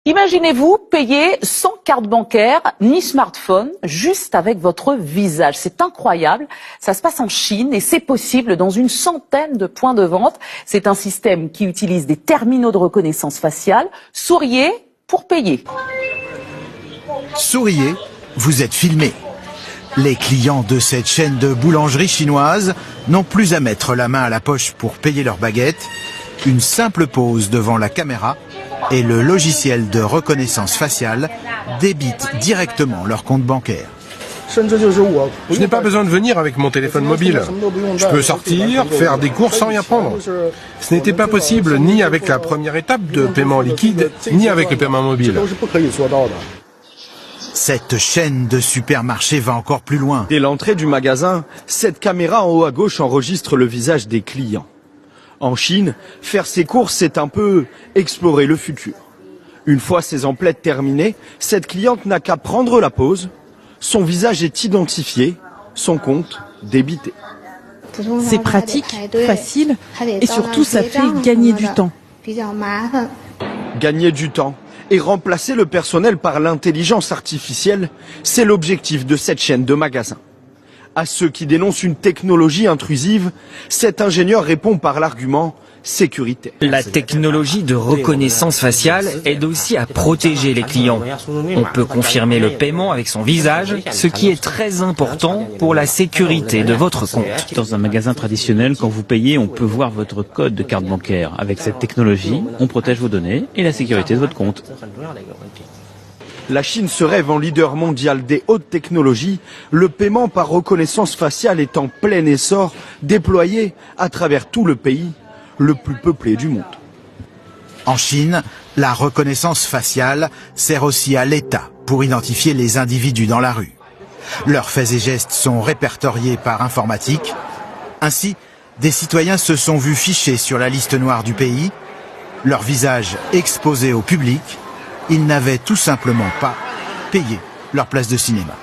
Imaginez-vous payer sans carte bancaire ni smartphone, juste avec votre visage. C'est incroyable. Ça se passe en Chine et c'est possible dans une centaine de points de vente. C'est un système qui utilise des terminaux de reconnaissance faciale. Souriez pour payer. Souriez, vous êtes filmé. Les clients de cette chaîne de boulangerie chinoise n'ont plus à mettre la main à la poche pour payer leur baguette. Une simple pose devant la caméra et le logiciel de reconnaissance faciale débite directement leur compte bancaire. Je n'ai pas besoin de venir avec mon téléphone mobile. Je peux sortir, faire des courses sans rien prendre. Ce n'était pas possible ni avec la première étape de paiement liquide, ni avec le paiement mobile. Cette chaîne de supermarchés va encore plus loin. Dès l'entrée du magasin, cette caméra en haut à gauche enregistre le visage des clients. En Chine, faire ses courses, c'est un peu explorer le futur. Une fois ses emplettes terminées, cette cliente n'a qu'à prendre la pause. Son visage est identifié, son compte débité. C'est pratique, facile et surtout ça fait gagner du temps. Gagner du temps et remplacer le personnel par l'intelligence artificielle, c'est l'objectif de cette chaîne de magasins. À ceux qui dénoncent une technologie intrusive, cet ingénieur répond par l'argument sécurité. La technologie de reconnaissance faciale aide aussi à protéger les clients. On peut confirmer le paiement avec son visage, ce qui est très important pour la sécurité de votre compte. Dans un magasin traditionnel, quand vous payez, on peut voir votre code de carte bancaire. Avec cette technologie, on protège vos données et la sécurité de votre compte. La Chine se rêve en leader mondial des hautes technologies. Le paiement par reconnaissance faciale est en plein essor, déployé à travers tout le pays, le plus peuplé du monde. En Chine, la reconnaissance faciale sert aussi à l'État pour identifier les individus dans la rue. Leurs faits et gestes sont répertoriés par informatique. Ainsi, des citoyens se sont vus fichés sur la liste noire du pays, leur visage exposé au public. Ils n'avaient tout simplement pas payé leur place de cinéma.